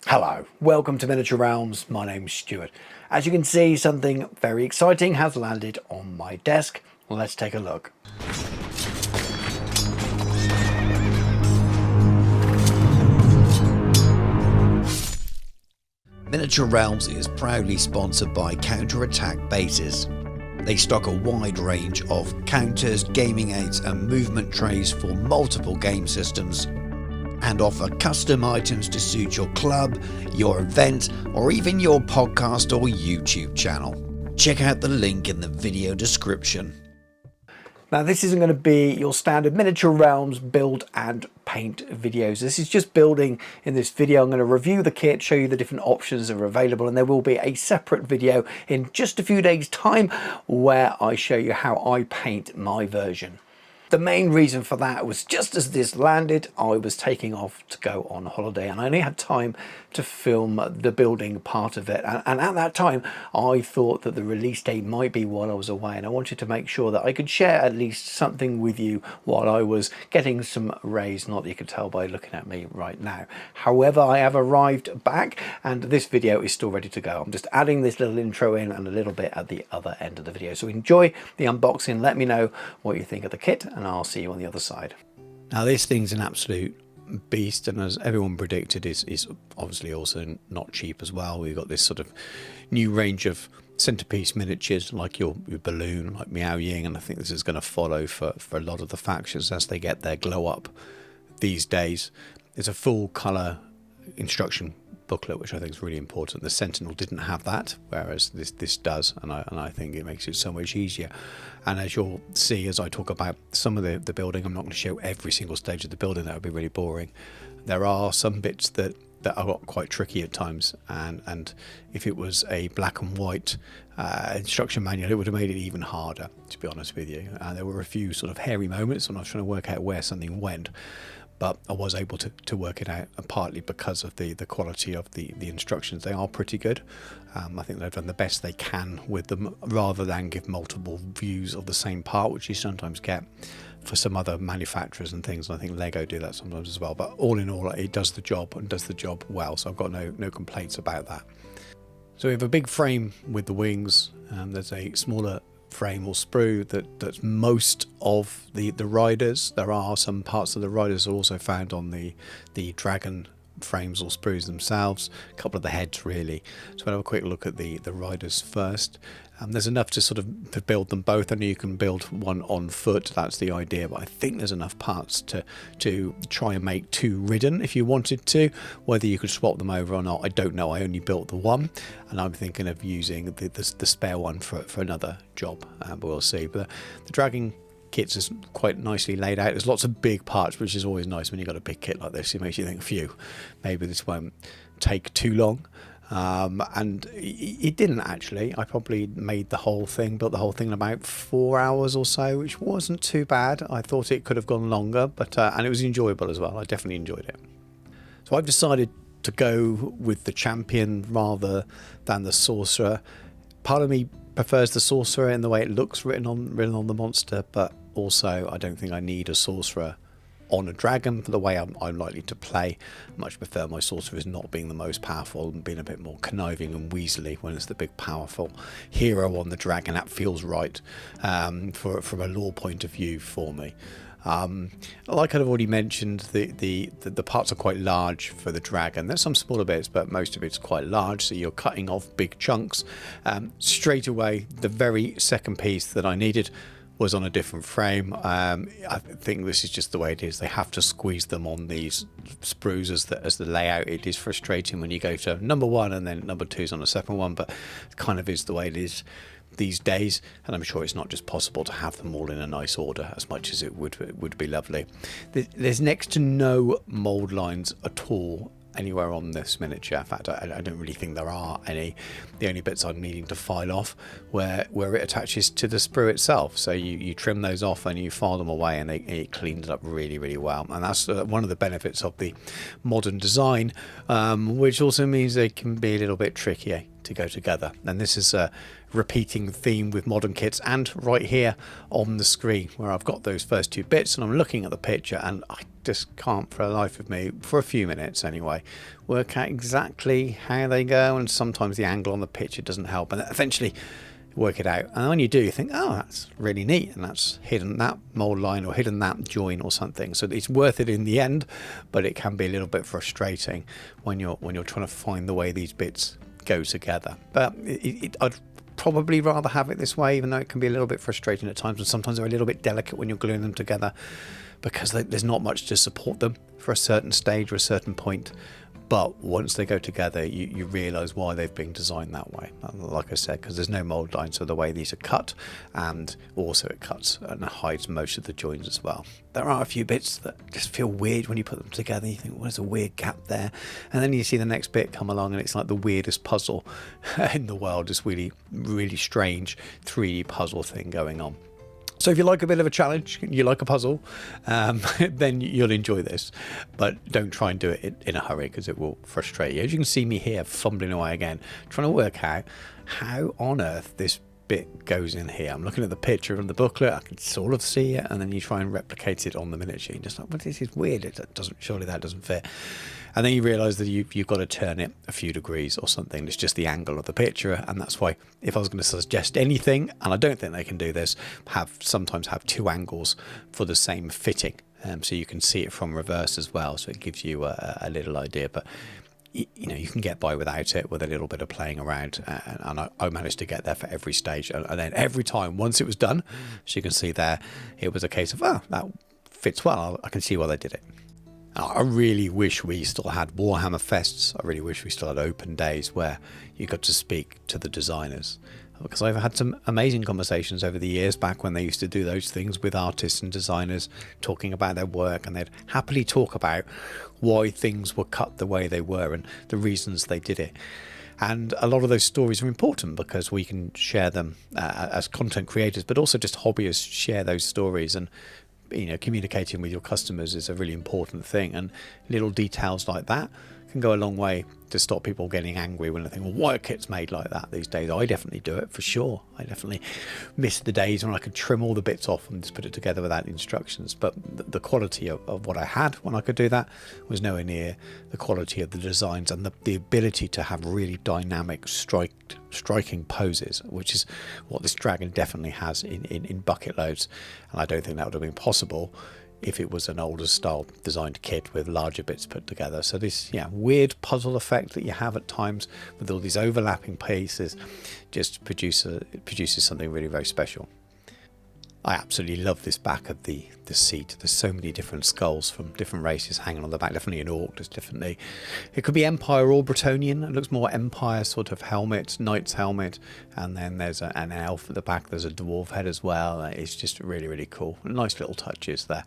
Hello, welcome to Miniature Realms. My name's Stuart. As you can see, something very exciting has landed on my desk. Let's take a look. Miniature Realms is proudly sponsored by Counter-Attack Bases. They stock a wide range of counters, gaming aids and movement trays for multiple game systems, and offer custom items to suit your club, your event, or even your podcast or YouTube channel. Check out the link in the video description. Now, this isn't going to be your standard Miniature Realms build and paint videos. This is just building. In this video, I'm going to review the kit, show you the different options that are available, and there will be a separate video in just a few days' time where I show you how I paint my version. The main reason for that was just as this landed, I was taking off to go on holiday and I only had time to film the building part of it. And at that time, I thought that the release date might be while I was away, and I wanted to make sure that I could share at least something with you while I was getting some rays, not that you could tell by looking at me right now. However, I have arrived back and this video is still ready to go. I'm just adding this little intro in and a little bit at the other end of the video. So enjoy the unboxing, let me know what you think of the kit, and I'll see you on the other side. Now, this thing's an absolute beast, and as everyone predicted, is obviously also not cheap as well. We've got this sort of new range of centerpiece miniatures like your balloon, like Meow Ying, and I think this is going to follow for a lot of the factions as they get their glow up these days. There's a full color instruction booklet, which I think is really important. The Sentinel didn't have that, whereas this does, and I think it makes it so much easier. And as you'll see as I talk about some of the building, I'm not going to show every single stage of the building, that would be really boring. There are some bits that are quite tricky at times, and if it was a black and white instruction manual, it would have made it even harder, to be honest with you. There were a few sort of hairy moments when I was trying to work out where something went, but I was able to work it out, and partly because of the quality of the instructions. They are pretty good. I think they've done the best they can with them, rather than give multiple views of the same part, which you sometimes get for some other manufacturers and things. And I think Lego do that sometimes as well. But all in all, it does the job, and does the job well. So I've got no complaints about that. So we have a big frame with the wings. There's a smaller frame or sprue that's most of the riders. There are some parts of the riders are also found on the dragon frames or sprues themselves, a couple of the heads really. So we'll have a quick look at the riders first. There's enough to sort of to build them both. I know you can build one on foot, that's the idea, but I think there's enough parts to try and make two ridden if you wanted to. Whether you could swap them over or not, I don't know. I only built the one, and I'm thinking of using the spare one for another job, but we'll see. But the dragon kits is quite nicely laid out. There's lots of big parts, which is always nice when you've got a big kit like this. It makes you think, phew, maybe this won't take too long. And it didn't actually. I probably built the whole thing in about 4 hours or so, which wasn't too bad. I thought it could have gone longer, but and it was enjoyable as well. I definitely enjoyed it. So I've decided to go with the champion rather than the sorcerer. Part of me prefers the sorcerer in the way it looks written on the monster, but also I don't think I need a sorcerer on a dragon for the way I'm likely to play. I much prefer my sorcerers not being the most powerful and being a bit more conniving and weaselly when it's the big powerful hero on the dragon. That feels right from a lore point of view for me. Like I've already mentioned, the parts are quite large for the dragon. There's some smaller bits, but most of it's quite large, so you're cutting off big chunks. Straight away, the very second piece that I needed was on a different frame. I think this is just the way it is. They have to squeeze them on these sprues as the layout. It is frustrating when you go to number one and then number two is on a separate one, but it kind of is the way it is these days, and I'm sure it's not just possible to have them all in a nice order, as much as it would be lovely. There's next to no mold lines at all anywhere on this miniature. In fact, I don't really think there are any. The only bits I'm needing to file off where it attaches to the sprue itself. So you trim those off and you file them away, and it cleans it up really, really well. And that's one of the benefits of the modern design, which also means they can be a little bit trickier to go together. And this is a repeating theme with modern kits, and right here on the screen where I've got those first two bits and I'm looking at the picture, and I just can't for the life of me, for a few minutes anyway, work out exactly how they go. And sometimes the angle on the picture doesn't help, and eventually work it out. And when you do, you think, oh, that's really neat, and that's hidden that mold line or hidden that join or something. So it's worth it in the end, but it can be a little bit frustrating when you're trying to find the way these bits go together. But I'd probably rather have it this way, even though it can be a little bit frustrating at times, and sometimes they're a little bit delicate when you're gluing them together, because there's not much to support them for a certain stage or a certain point. But once they go together, you realise why they've been designed that way. Like I said, because there's no mould line, so the way these are cut, and also it cuts and hides most of the joins as well. There are a few bits that just feel weird when you put them together. You think, well, there's a weird gap there. And then you see the next bit come along and it's like the weirdest puzzle in the world. It's really, really strange 3D puzzle thing going on. So if you like a bit of a challenge, you like a puzzle, then you'll enjoy this. But don't try and do it in a hurry, because it will frustrate you. As you can see me here fumbling away again, trying to work out how on earth this bit goes in here. I'm looking at the picture of the booklet, I can sort of see it, and then you try and replicate it on the miniature. You're just like, well, this is weird. It doesn't, surely that doesn't fit. And then you realise that you've got to turn it a few degrees or something. It's just the angle of the picture, and that's why if I was going to suggest anything, and I don't think they can do this, sometimes have two angles for the same fitting, so you can see it from reverse as well. So it gives you a little idea. But you know, you can get by without it with a little bit of playing around, and I managed to get there for every stage, and then every time once it was done, as you can see there, it was a case of, oh, that fits well, I can see why they did it. I really wish we still had Warhammer Fests. I really wish we still had open days where you got to speak to the designers, because I've had some amazing conversations over the years back when they used to do those things with artists and designers talking about their work, and they'd happily talk about why things were cut the way they were and the reasons they did it. And a lot of those stories are important because we can share them as content creators, but also just hobbyists share those stories. And you know, communicating with your customers is a really important thing, and little details like that can go a long way to stop people getting angry when they think, well, why are kits made like that these days? I definitely do it, for sure. I definitely miss the days when I could trim all the bits off and just put it together without instructions. But the quality of what I had when I could do that was nowhere near the quality of the designs and the ability to have really dynamic striking poses, which is what this dragon definitely has in bucket loads. And I don't think that would have been possible if it was an older style designed kit with larger bits put together. So this weird puzzle effect that you have at times with all these overlapping pieces just produces something really very special. I absolutely love this back of the seat. There's so many different skulls from different races hanging on the back. Definitely an orc. There's definitely, it could be Empire or Bretonnian. It looks more Empire sort of helmet, knight's helmet. And then there's an elf at the back. There's a dwarf head as well. It's just really, really cool. Nice little touches there.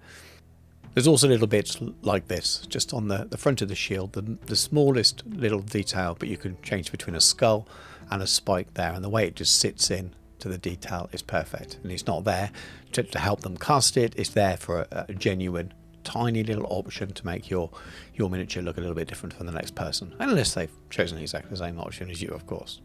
There's also little bits like this, just on the front of the shield, the smallest little detail, but you can change between a skull and a spike there. And the way it just sits in to the detail is perfect, and it's not there to help them cast it. It's there for a genuine tiny little option to make your miniature look a little bit different from the next person, unless they've chosen exactly the same option as you, of course.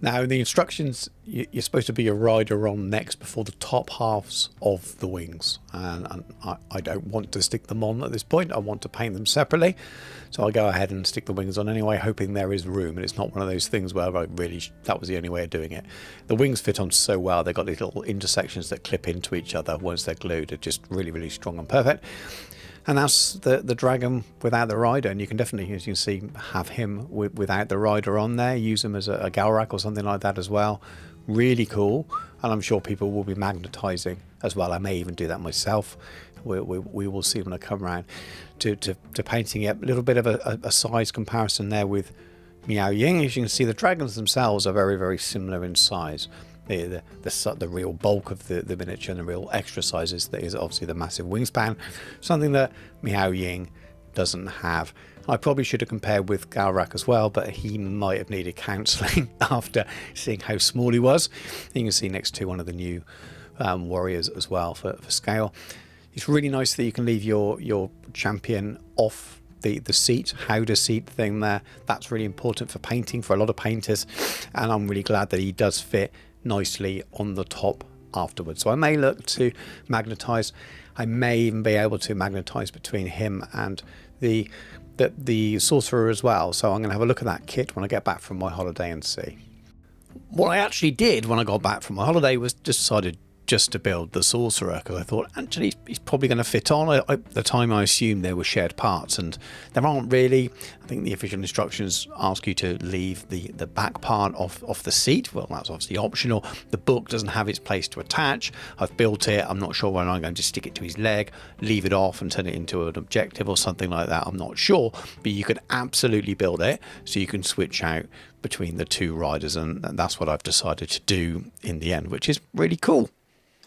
Now in the instructions, you're supposed to be a rider on next before the top halves of the wings, and I don't want to stick them on at this point. I want to paint them separately, so I go ahead and stick the wings on anyway, hoping there is room. And it's not one of those things where that was the only way of doing it. The wings fit on so well. They've got these little intersections that clip into each other once they're glued. They're just really, really strong and perfect. And that's the dragon without the rider, and you can definitely, as you can see, have him without the rider on there. Use him as a Galrak or something like that as well. Really cool, and I'm sure people will be magnetising as well. I may even do that myself. We will see when I come around to painting it. A little bit of a size comparison there with Miao Ying. As you can see, the dragons themselves are very, very similar in size. The real bulk of the miniature and the real extra sizes that is obviously the massive wingspan, something that Miao Ying doesn't have. I probably should have compared with Galrak as well, but he might have needed counselling after seeing how small he was. You can see next to one of the new Warriors as well for scale. It's really nice that you can leave your champion off the seat, how to seat thing there. That's really important for painting for a lot of painters, and I'm really glad that he does fit nicely on the top afterwards. So I may look to magnetize. I may even be able to magnetize between him and the sorcerer as well. So I'm going to have a look at that kit when I get back from my holiday and see. What I actually did when I got back from my holiday was decided just to build the sorcerer, because I thought actually he's probably going to fit on. At the time I assumed there were shared parts, and there aren't really. I think the official instructions ask you to leave the back part off the seat. Well, that's obviously optional. The book doesn't have its place to attach. I've built it. I'm not sure when I'm going to stick it to his leg, leave it off and turn it into an objective or something like that. I'm not sure, but you could absolutely build it so you can switch out between the two riders, and that's what I've decided to do in the end, which is really cool.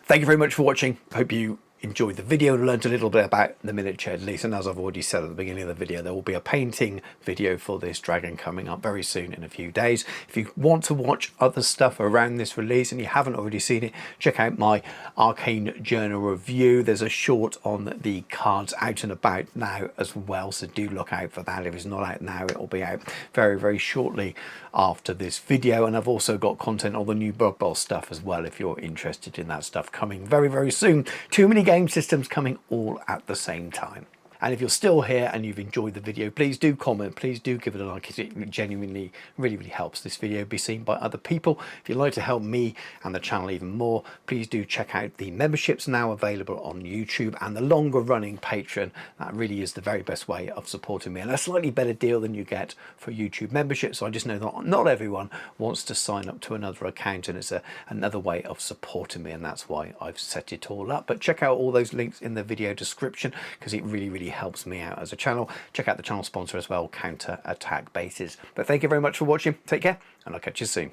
Thank you very much for watching. Hope you enjoyed the video and learned a little bit about the miniature, at least. And as I've already said at the beginning of the video, there will be a painting video for this dragon coming up very soon in a few days. If you want to watch other stuff around this release and you haven't already seen it, check out my Arcane Journal review. There's a short on the cards out and about now as well, so do look out for that. If it's not out now, it will be out very, very shortly after this video. And I've also got content on the new Blood Bowl stuff as well, if you're interested in that stuff, coming very, very soon. Too many game systems coming all at the same time. And if you're still here and you've enjoyed the video, please do comment, please do give it a like. It genuinely really helps this video be seen by other people. If you'd like to help me and the channel even more, please do check out the memberships now available on YouTube and the longer running Patreon. That really is the very best way of supporting me, and a slightly better deal than you get for YouTube membership. So I just know that not everyone wants to sign up to another account, and it's another way of supporting me, and that's why I've set it all up. But check out all those links in the video description, because it really helps me out as a channel. Check out the channel sponsor as well, Counter Attack Bases. But thank you very much for watching. Take care, and I'll catch you soon.